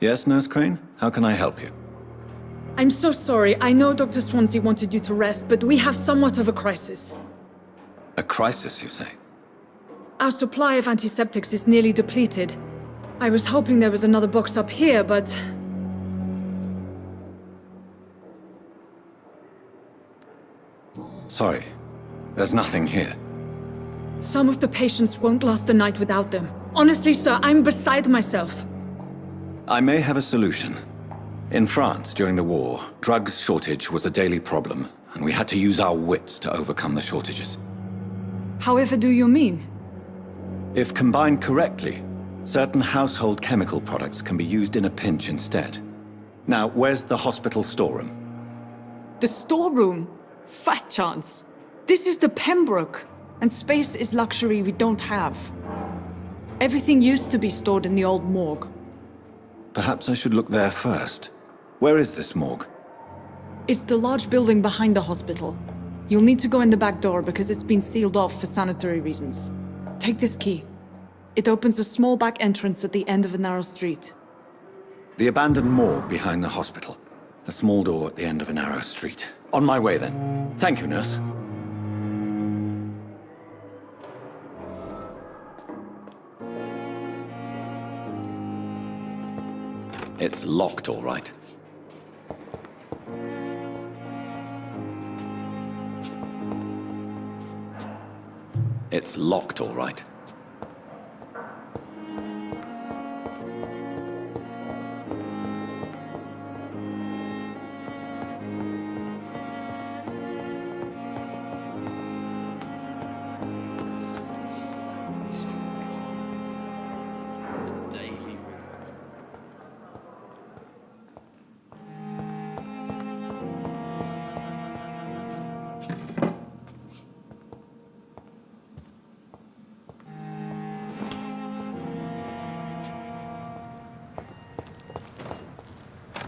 Yes, Nurse Crane? How can I help you? I'm so sorry. I know Dr. Swansea wanted you to rest, but we have somewhat of a crisis. A crisis, you say? Our supply of antiseptics is nearly depleted. I was hoping there was another box up here, but... Sorry. There's nothing here. Some of the patients won't last the night without them. Honestly, sir, I'm beside myself. I may have a solution. In France, during the war, drugs shortage was a daily problem, and we had to use our wits to overcome the shortages. However do you mean? If combined correctly, certain household chemical products can be used in a pinch instead. Now, where's the hospital storeroom? The storeroom? Fat chance. This is the Pembroke, and space is luxury we don't have. Everything used to be stored in the old morgue. Perhaps I should look there first. Where is this morgue? It's the large building behind the hospital. You'll need to go in the back door because it's been sealed off for sanitary reasons. Take this key. It opens a small back entrance at the end of a narrow street. The abandoned morgue behind the hospital. A small door at the end of a narrow street. On my way then. Thank you, nurse. It's locked, all right. It's locked, all right.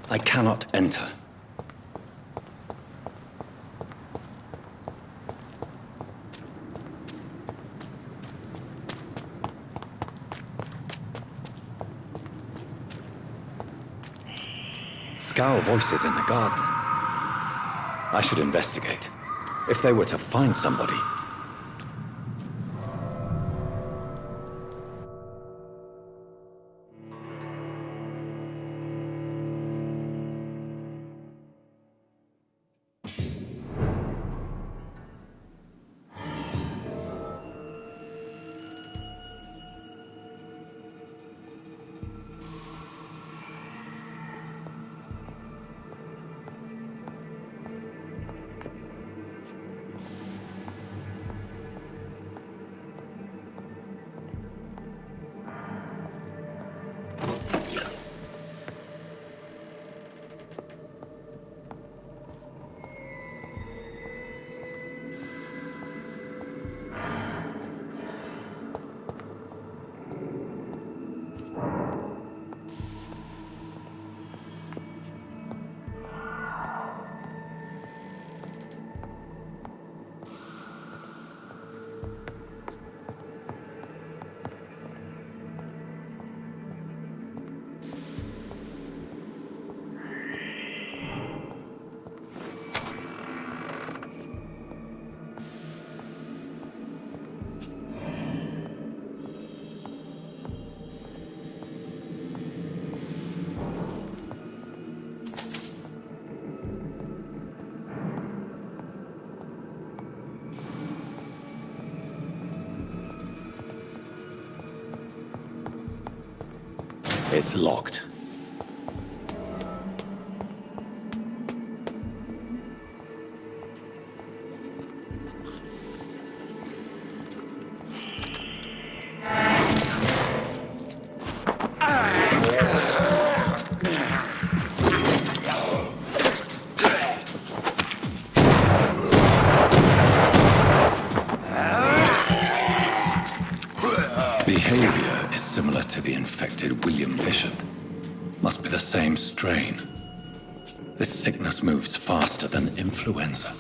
I cannot enter. Scowl voices in the garden. I should investigate. If they were to find somebody. It's locked. Behavior is similar to the infected William Bishop. Must be the same strain. This sickness moves faster than influenza.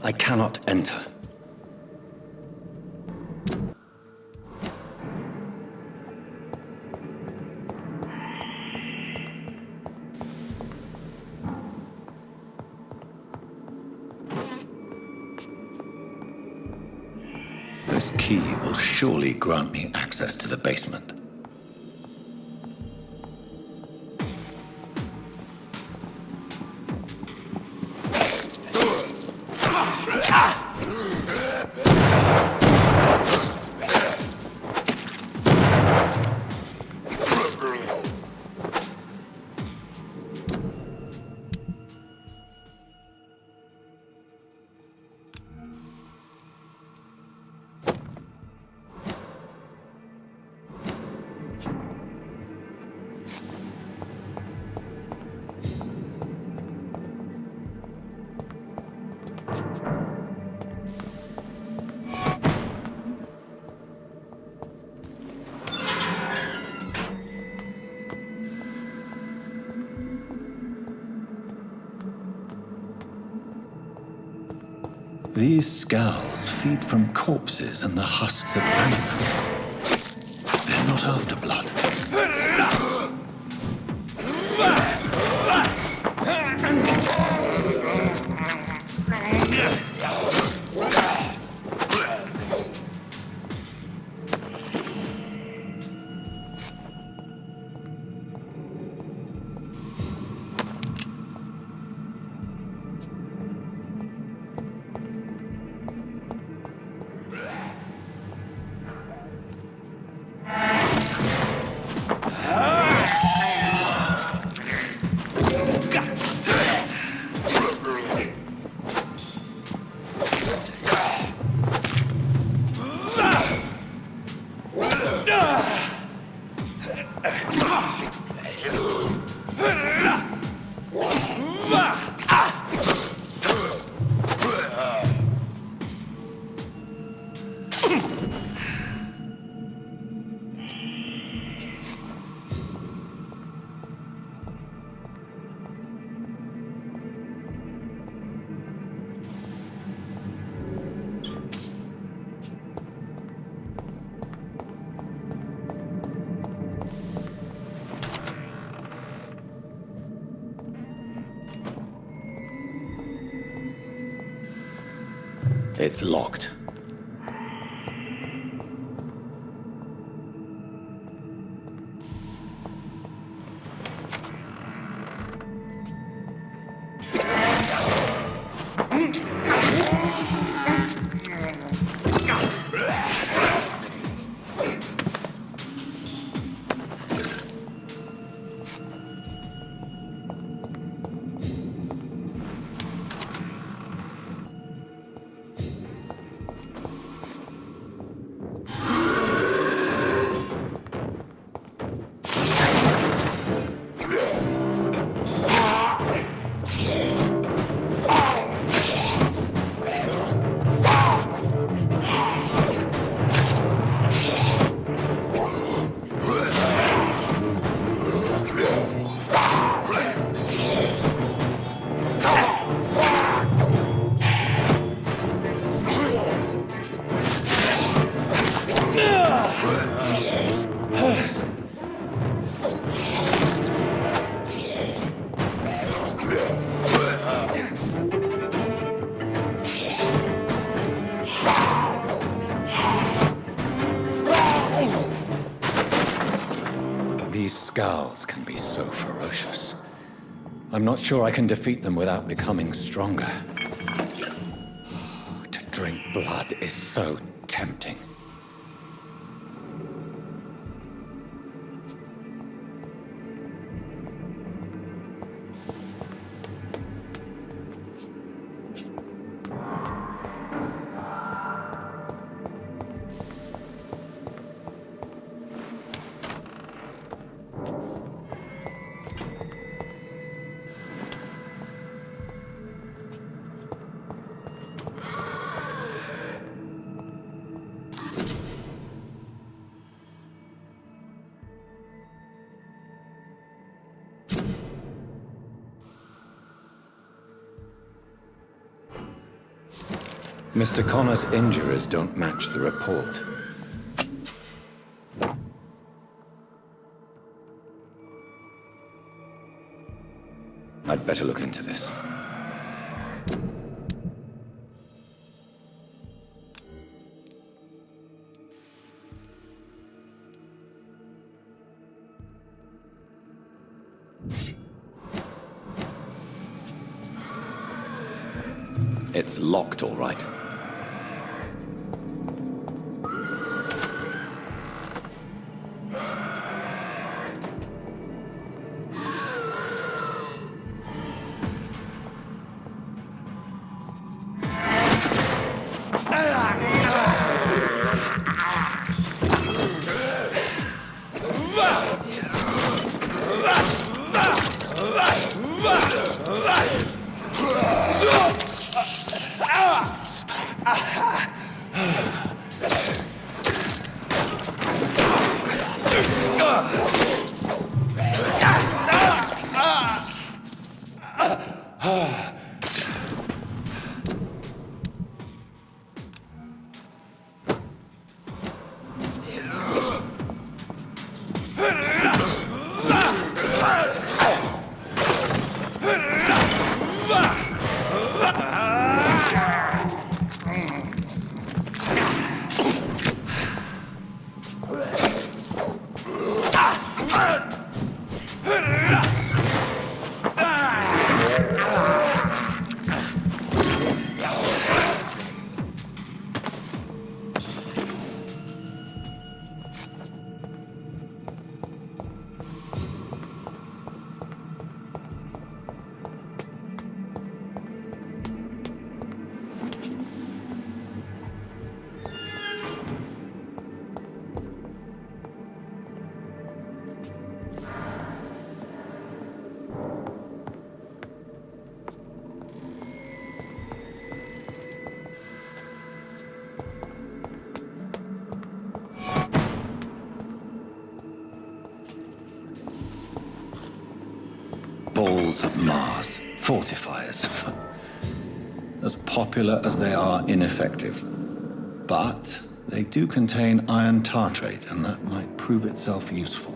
I cannot enter. This key will surely grant me access to the basement. These skulls feed from corpses and the husks of animals. They're not after blood. It's locked. Skulls can be so ferocious. I'm not sure I can defeat them without becoming stronger. To drink blood is so tempting. Mr. Connor's injuries don't match the report. I'd better look into this. It's locked, all right. Balls of Mars, fortifiers. As popular as they are ineffective. But they do contain iron tartrate, and that might prove itself useful.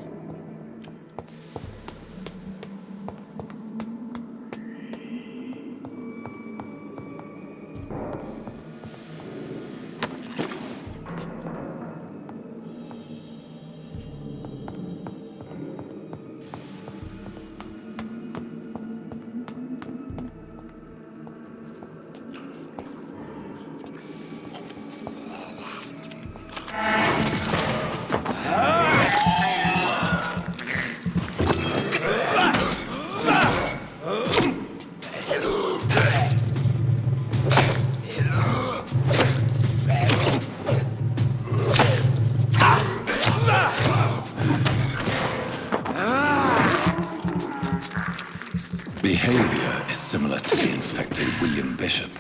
Behavior is similar to the infected William Bishop.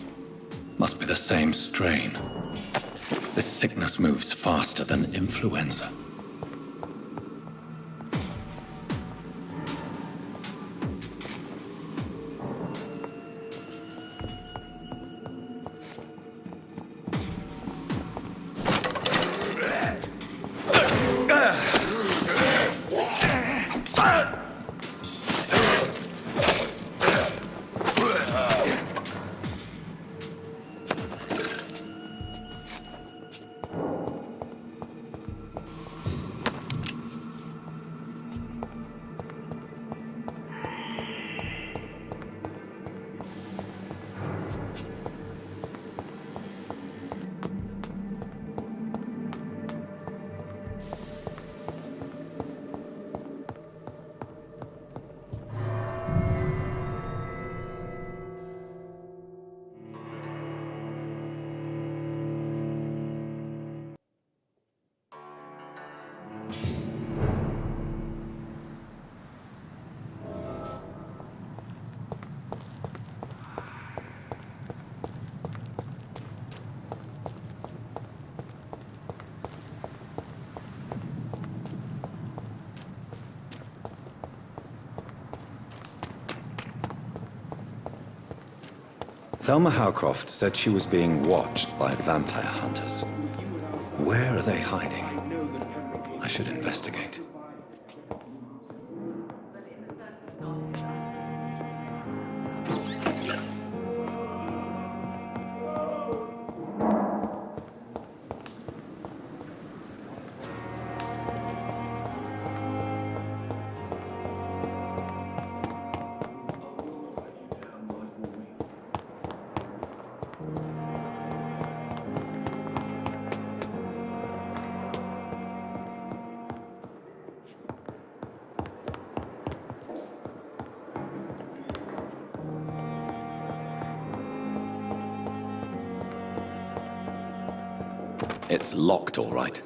Must be the same strain. This sickness moves faster than influenza. Thelma Howcroft said she was being watched by vampire hunters. Where are they hiding? I should investigate. It's locked, all right.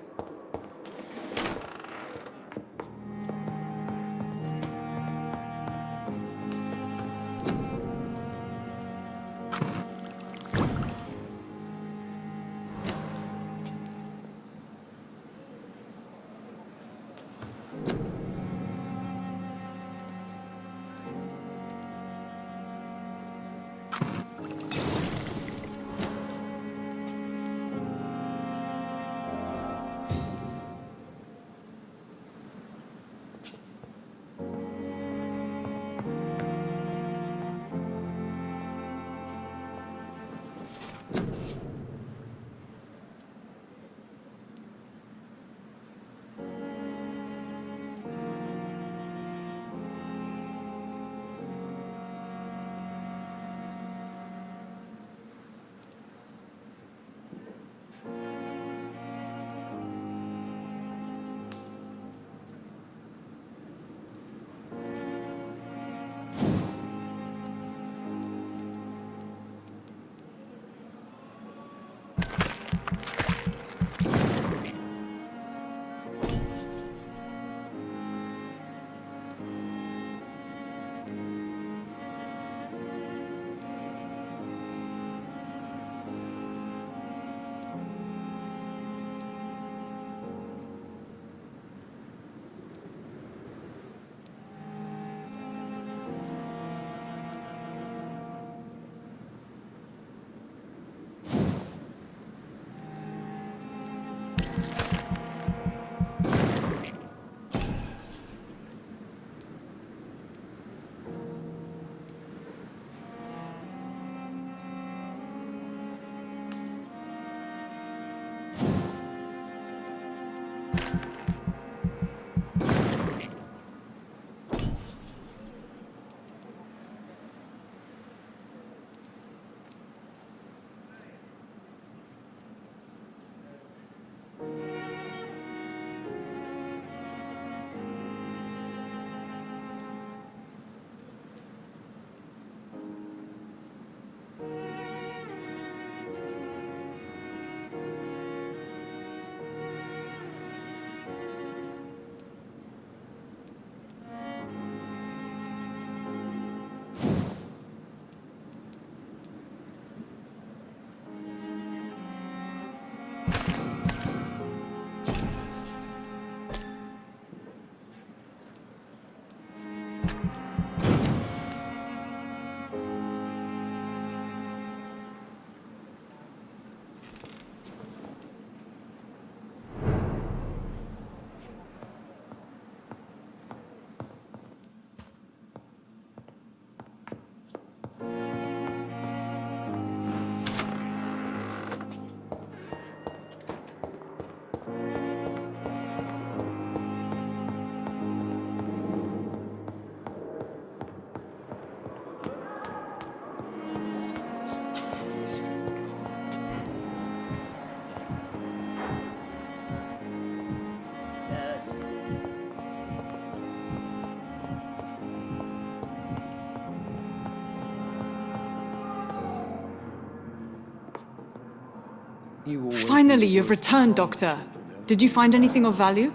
Finally, you've returned, Doctor. Did you find anything of value?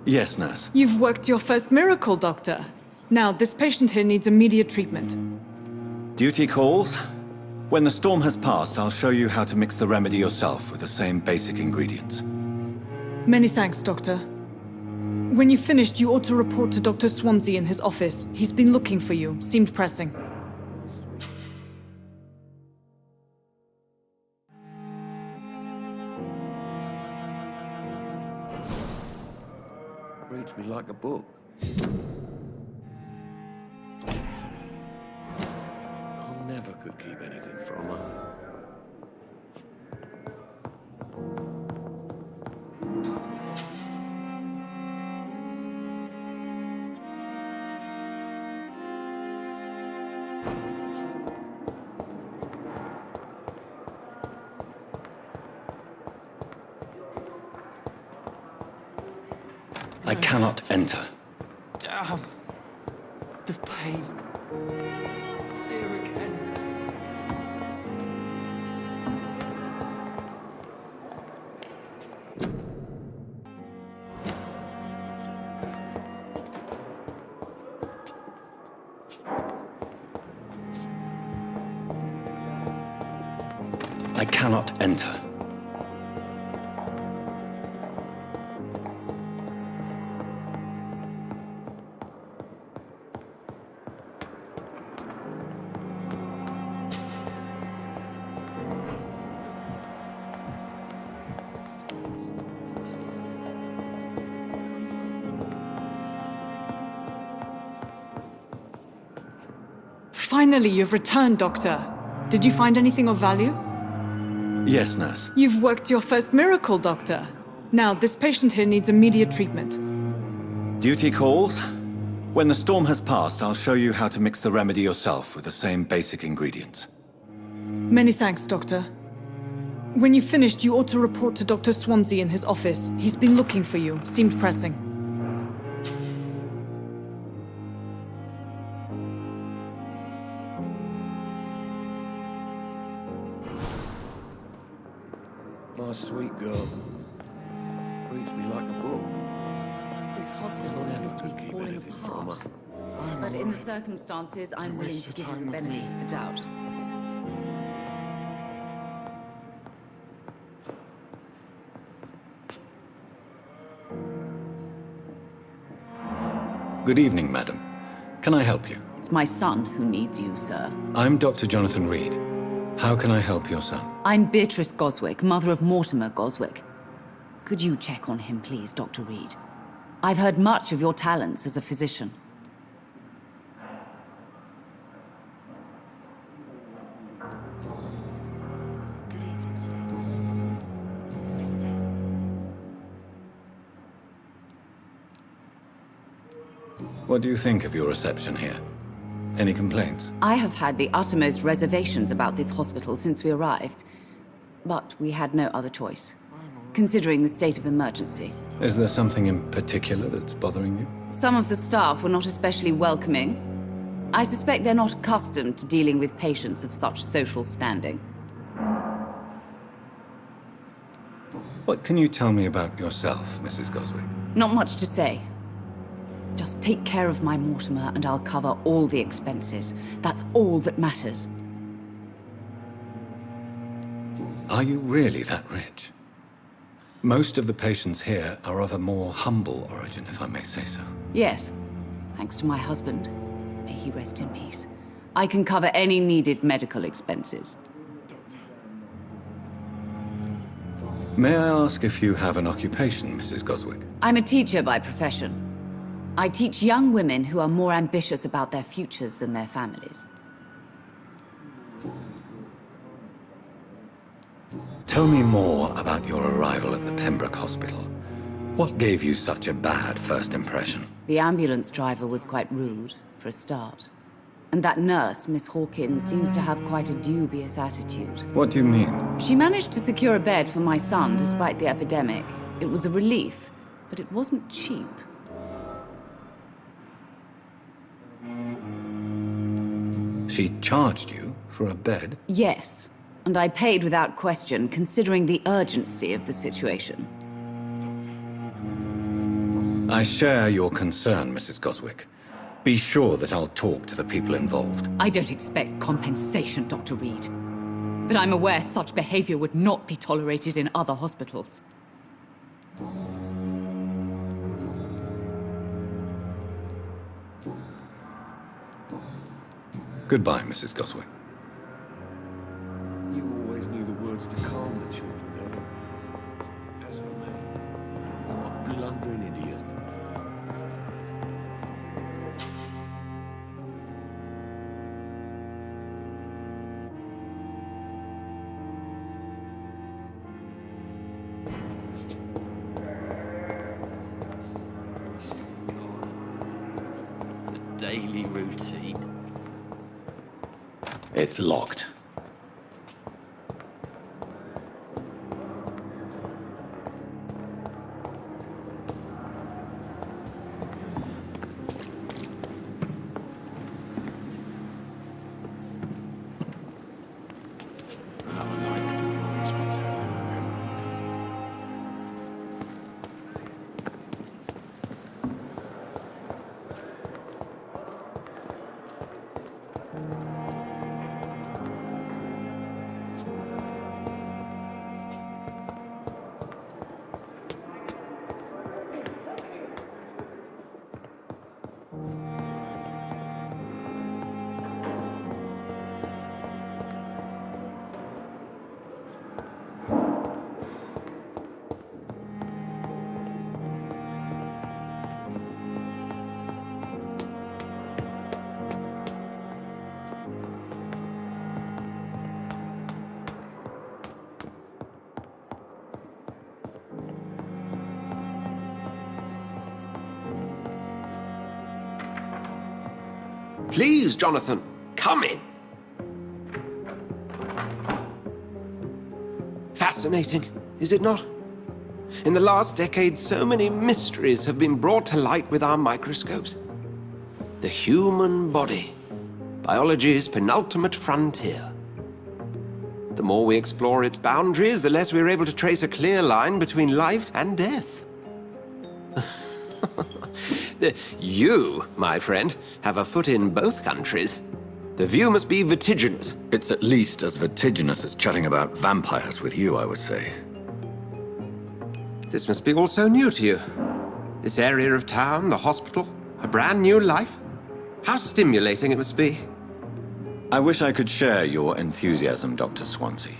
Yes, nurse. You've worked your first miracle, Doctor. Now, this patient here needs immediate treatment. Duty calls. When the storm has passed, I'll show you how to mix the remedy yourself with the same basic ingredients. Many thanks, Doctor. When you've finished, you ought to report to Dr. Swansea in his office. He's been looking for you. Seemed pressing. me like a book. I never could keep anything from her. I cannot enter. Damn. The pain. It's here again. I cannot enter. Finally, you've returned, Doctor. Did you find anything of value? Yes, nurse. You've worked your first miracle, Doctor. Now, this patient here needs immediate treatment. Duty calls. When the storm has passed, I'll show you how to mix the remedy yourself with the same basic ingredients. Many thanks, Doctor. When you've finished, you ought to report to Dr. Swansea in his office. He's been looking for you. Seemed pressing. My sweet girl. Reads me like a book. This hospital Never seems to could be keep falling anything from apart. her. But in the circumstances, I'm willing to give you the benefit of the doubt. Good evening, madam. Can I help you? It's my son who needs you, sir. I'm Dr. Jonathan Reed. How can I help your son? I'm Beatrice Goswick, mother of Mortimer Goswick. Could you check on him, please, Dr. Reed? I've heard much of your talents as a physician. What do you think of your reception here? Any complaints? I have had the uttermost reservations about this hospital since we arrived. But we had no other choice, considering the state of emergency. Is there something in particular that's bothering you? Some of the staff were not especially welcoming. I suspect they're not accustomed to dealing with patients of such social standing. What can you tell me about yourself, Mrs. Goswick? Not much to say. Just take care of my Mortimer and I'll cover all the expenses. That's all that matters. Are you really that rich? Most of the patients here are of a more humble origin, if I may say so. Yes, thanks to my husband. May he rest in peace. I can cover any needed medical expenses. May I ask if you have an occupation, Mrs. Goswick? I'm a teacher by profession. I teach young women who are more ambitious about their futures than their families. Tell me more about your arrival at the Pembroke Hospital. What gave you such a bad first impression? The ambulance driver was quite rude, for a start. And that nurse, Miss Hawkins, seems to have quite a dubious attitude. What do you mean? She managed to secure a bed for my son despite the epidemic. It was a relief, but it wasn't cheap. She charged you for a bed? Yes, and I paid without question, considering the urgency of the situation. I share your concern, Mrs. Goswick. Be sure that I'll talk to the people involved. I don't expect compensation, Dr. Reed. But I'm aware such behavior would not be tolerated in other hospitals. Goodbye, Mrs. Goswick. You always knew the words to calm the children, Ellen. As for me, what a blundering idiot. daily routine. It's locked. Please, Jonathan, come in. Fascinating, is it not? In the last decade, so many mysteries have been brought to light with our microscopes. The human body, biology's penultimate frontier. The more we explore its boundaries, the less we're able to trace a clear line between life and death. You, my friend, have a foot in both countries. The view must be vertiginous. It's at least as vertiginous as chatting about vampires with you, I would say. This must be all so new to you. This area of town, the hospital, a brand new life. How stimulating it must be. I wish I could share your enthusiasm, Dr. Swansea.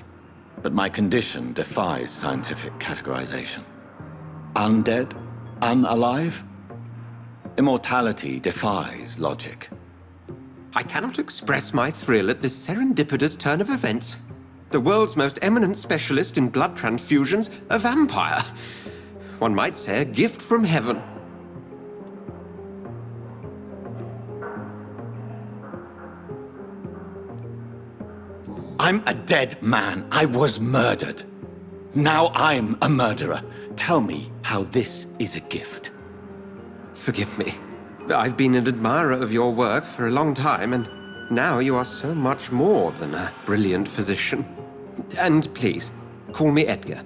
But my condition defies scientific categorization. Undead? Unalive? Immortality defies logic. I cannot express my thrill at this serendipitous turn of events. The world's most eminent specialist in blood transfusions, a vampire. One might say a gift from heaven. I'm a dead man. I was murdered. Now I'm a murderer. Tell me how this is a gift. Forgive me. I've been an admirer of your work for a long time, and now you are so much more than a brilliant physician. And please, call me Edgar.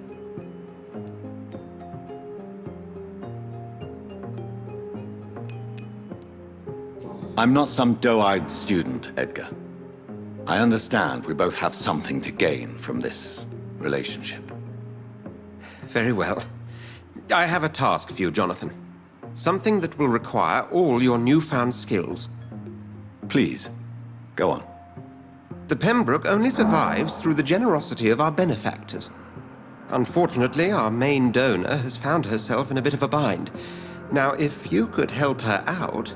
I'm not some doe-eyed student, Edgar. I understand we both have something to gain from this relationship. Very well. I have a task for you, Jonathan. Something that will require all your newfound skills. Please, go on. The Pembroke only survives through the generosity of our benefactors. Unfortunately, our main donor has found herself in a bit of a bind. Now, if you could help her out...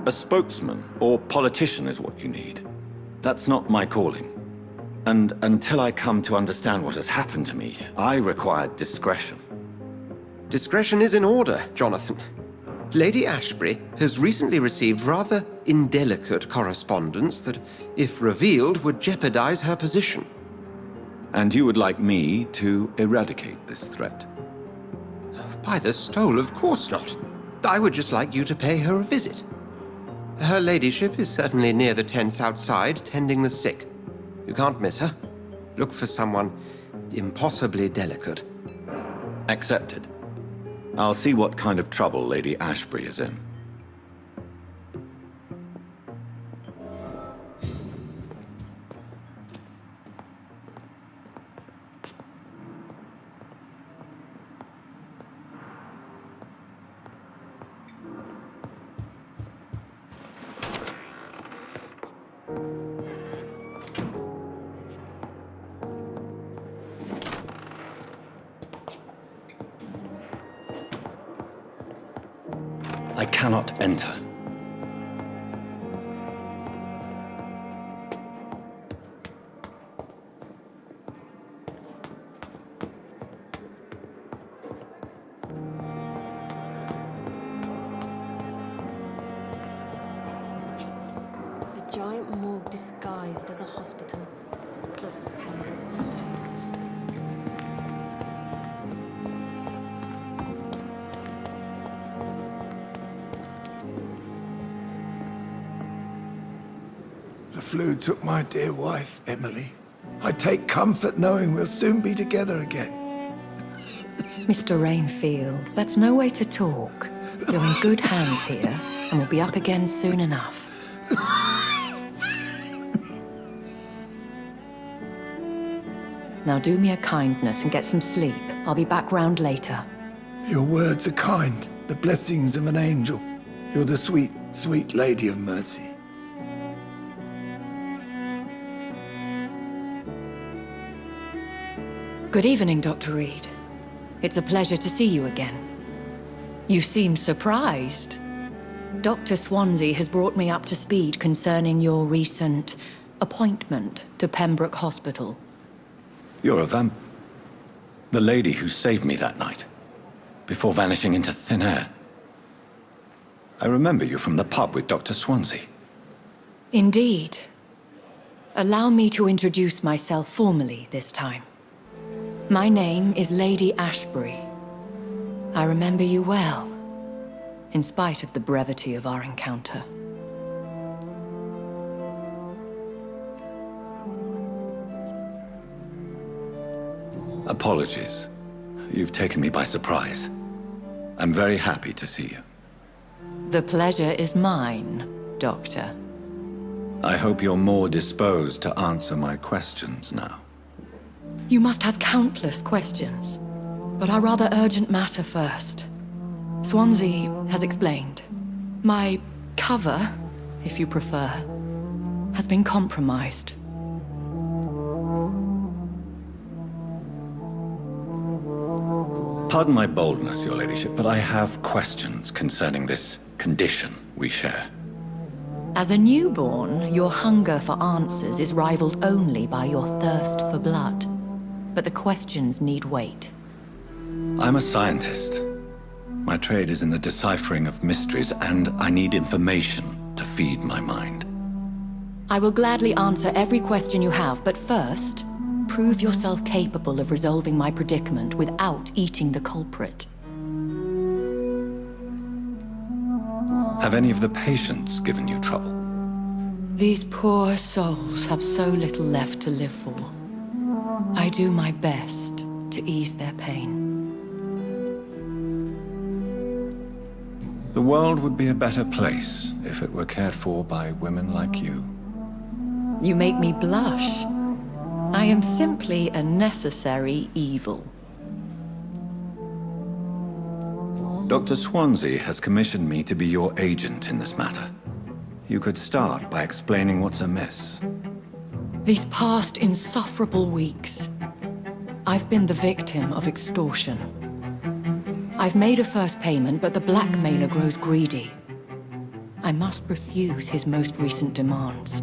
A spokesman or politician is what you need. That's not my calling. And until I come to understand what has happened to me, I require discretion. Discretion is in order, Jonathan. Lady Ashbury has recently received rather indelicate correspondence that, if revealed, would jeopardize her position. And you would like me to eradicate this threat? By the stole, of course not. I would just like you to pay her a visit. Her ladyship is certainly near the tents outside, tending the sick. You can't miss her. Look for someone impossibly delicate. Accepted. I'll see what kind of trouble Lady Ashbury is in. I cannot enter. giant morgue disguised as a hospital. Those Pembroke boys. The flu took my dear wife, Emily. I take comfort knowing we'll soon be together again. Mr. Rainfield, that's no way to talk. You're in good hands here, and we'll be up again soon enough. Now do me a kindness and get some sleep. I'll be back round later. Your words are kind, the blessings of an angel. You're the sweet, sweet Lady of Mercy. Good evening, Dr. Reed. It's a pleasure to see you again. You seem surprised. Dr. Swansea has brought me up to speed concerning your recent appointment to Pembroke Hospital. You're a the lady who saved me that night, before vanishing into thin air. I remember you from the pub with Dr. Swansea. Indeed. Allow me to introduce myself formally this time. My name is Lady Ashbury. I remember you well, in spite of the brevity of our encounter. Apologies. You've taken me by surprise. I'm very happy to see you. The pleasure is mine, Doctor. I hope you're more disposed to answer my questions now. You must have countless questions, but our rather urgent matter first. Swansea has explained. My cover, if you prefer, has been compromised. Pardon my boldness, Your Ladyship, but I have questions concerning this condition we share. As a newborn, your hunger for answers is rivaled only by your thirst for blood. But the questions need wait. I'm a scientist. My trade is in the deciphering of mysteries, and I need information to feed my mind. I will gladly answer every question you have, but first, prove yourself capable of resolving my predicament without eating the culprit. Have any of the patients given you trouble? These poor souls have so little left to live for. I do my best to ease their pain. The world would be a better place if it were cared for by women like you. You make me blush. I am simply a necessary evil. Dr. Swansea has commissioned me to be your agent in this matter. You could start by explaining what's amiss. These past insufferable weeks, I've been the victim of extortion. I've made a first payment, but the blackmailer grows greedy. I must refuse his most recent demands.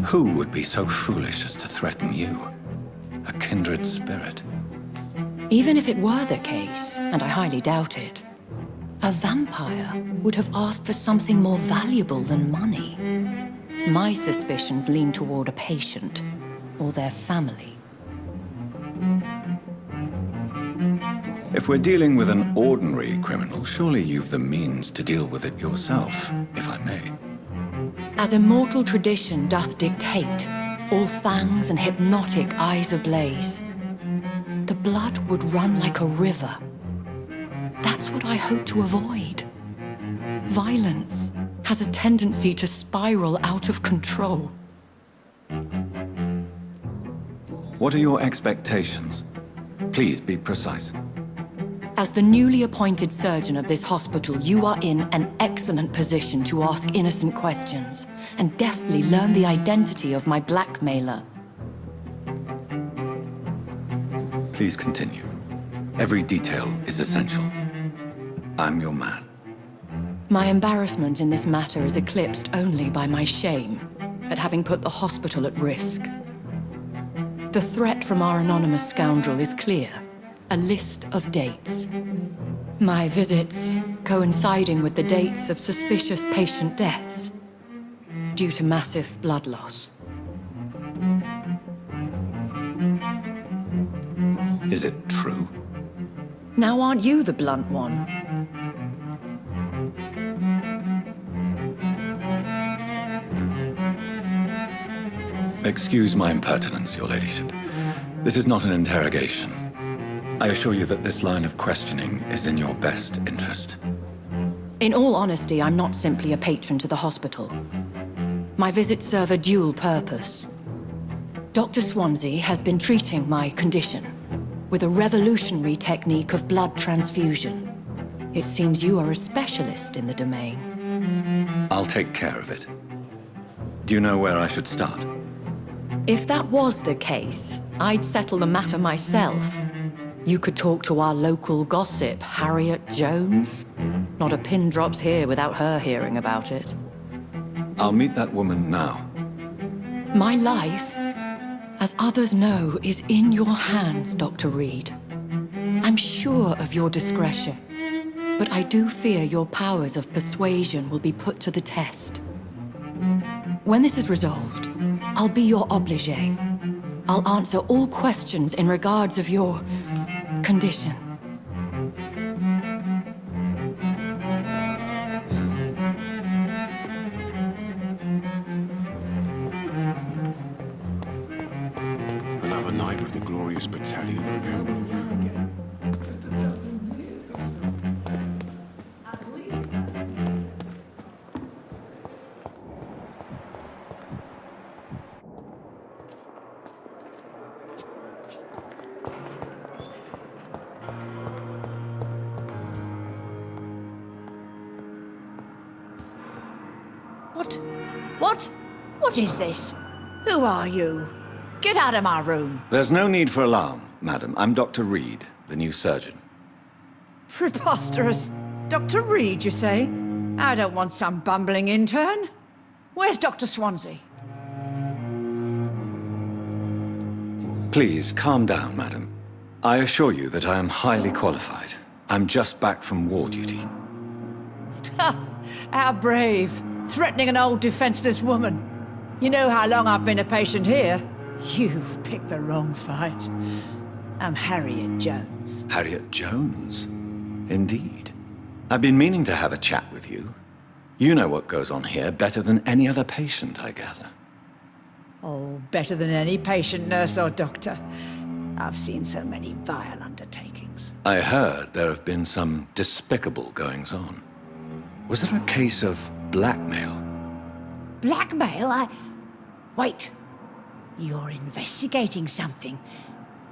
Who would be so foolish as to threaten you? A kindred spirit. Even if it were the case, and I highly doubt it, a vampire would have asked for something more valuable than money. My suspicions lean toward a patient, or their family. If we're dealing with an ordinary criminal, surely you've the means to deal with it yourself, if I may. As immortal tradition doth dictate, all fangs and hypnotic eyes ablaze, the blood would run like a river. That's what I hope to avoid. Violence has a tendency to spiral out of control. What are your expectations? Please be precise. As the newly appointed surgeon of this hospital, you are in an excellent position to ask innocent questions and deftly learn the identity of my blackmailer. Please continue. Every detail is essential. I'm your man. My embarrassment in this matter is eclipsed only by my shame at having put the hospital at risk. The threat from our anonymous scoundrel is clear. a list of dates. My visits coinciding with the dates of suspicious patient deaths due to massive blood loss. Is it true? Now aren't you the blunt one? Excuse my impertinence, Your Ladyship. This is not an interrogation. I assure you that this line of questioning is in your best interest. In all honesty, I'm not simply a patron to the hospital. My visits serve a dual purpose. Dr. Swansea has been treating my condition with a revolutionary technique of blood transfusion. It seems you are a specialist in the domain. I'll take care of it. Do you know where I should start? If that was the case, I'd settle the matter myself. You could talk to our local gossip, Harriet Jones. Not a pin drops here without her hearing about it. I'll meet that woman now. My life, as others know, is in your hands, Dr. Reed. I'm sure of your discretion, but I do fear your powers of persuasion will be put to the test. When this is resolved, I'll be your obligé. I'll answer all questions in regards of your condition. Another night with the glorious battalion of Pembroke. What is this? Who are you? Get out of my room. There's no need for alarm, madam. I'm Dr. Reed, the new surgeon. Preposterous. Dr. Reed, you say? I don't want some bumbling intern. Where's Dr. Swansea? Please, calm down, madam. I assure you that I am highly qualified. I'm just back from war duty. How brave. Threatening an old defenseless woman. You know how long I've been a patient here? You've picked the wrong fight. I'm Harriet Jones. Harriet Jones? Indeed. I've been meaning to have a chat with you. You know what goes on here better than any other patient, I gather. Oh, better than any patient, nurse or doctor. I've seen so many vile undertakings. I heard there have been some despicable goings-on. Was there a case of blackmail? Blackmail? Wait. You're investigating something.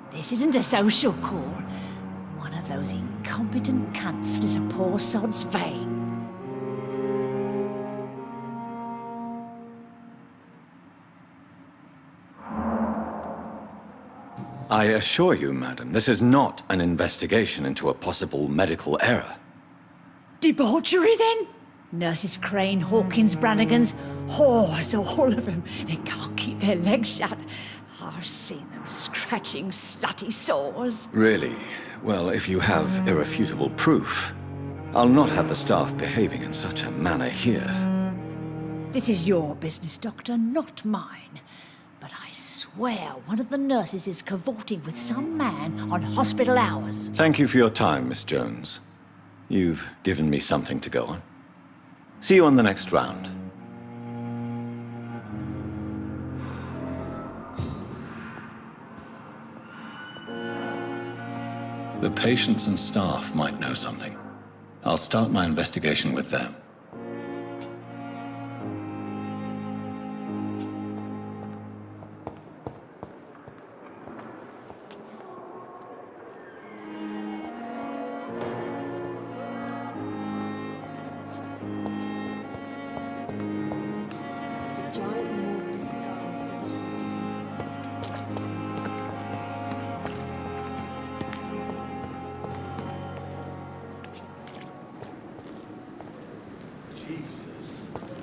This isn't a social call. One of those incompetent cunts slit a poor sod's vein. I assure you, madam, this is not an investigation into a possible medical error. Debauchery, then? Nurses Crane, Hawkins, Brannigans, whores, all of them. They can't keep their legs shut. I've seen them scratching slutty sores. Really? Well, if you have irrefutable proof, I'll not have the staff behaving in such a manner here. This is your business, Doctor, not mine. But I swear one of the nurses is cavorting with some man on hospital hours. Thank you for your time, Miss Jones. You've given me something to go on. See you on the next round. The patients and staff might know something. I'll start my investigation with them.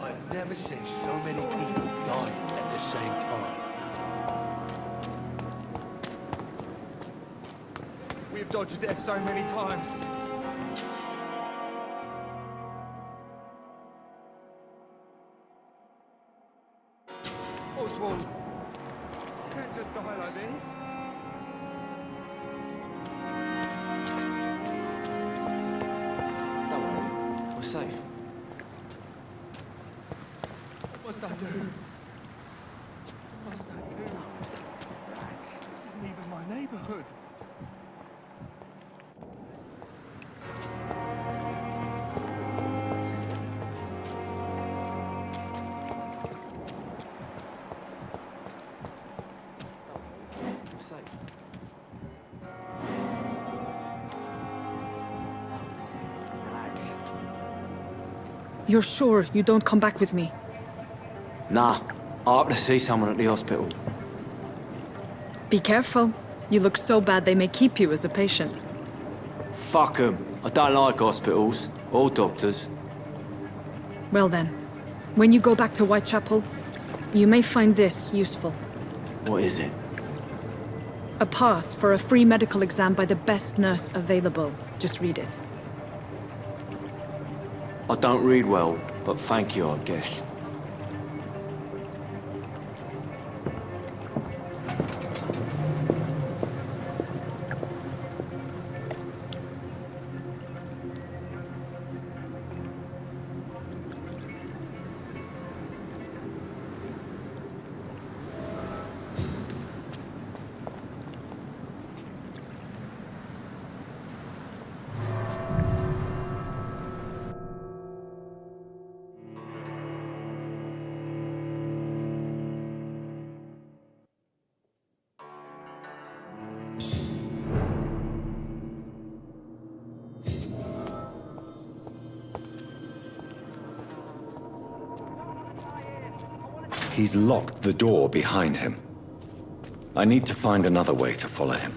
I've never seen so many people dying at the same time. We've dodged death so many times. Oswald, you can't just die like this. Don't worry, we're safe. What must I do? What must I do? Max, this isn't even my neighborhood. We're safe. Relax. You're sure you don't come back with me? Nah, I have to see someone at the hospital. Be careful. You look so bad they may keep you as a patient. Fuck 'em. I don't like hospitals or doctors. Well then, when you go back to Whitechapel, you may find this useful. What is it? A pass for a free medical exam by the best nurse available. Just read it. I don't read well, but thank you, I guess. He's locked the door behind him. I need to find another way to follow him.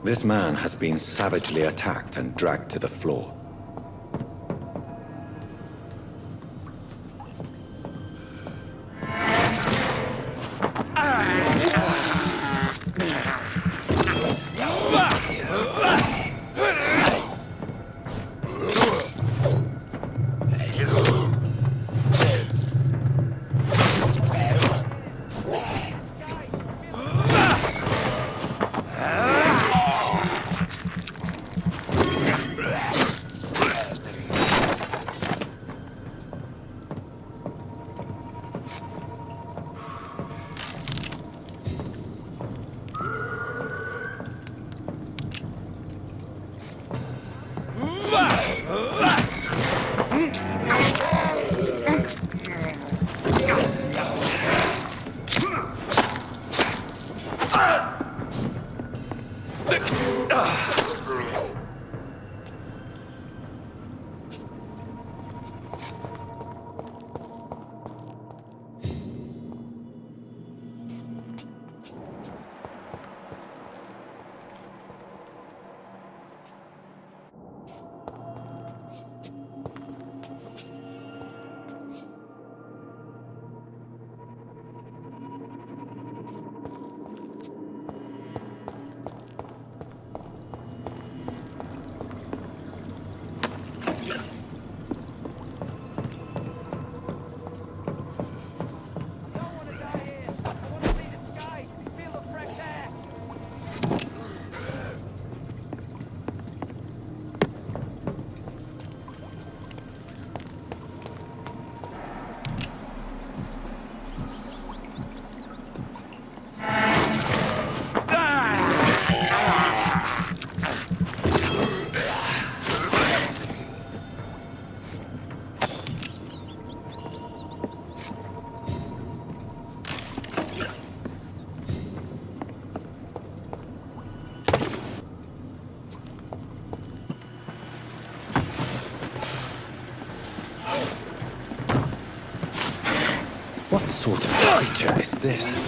This man has been savagely attacked and dragged to the floor. sort of creature is this?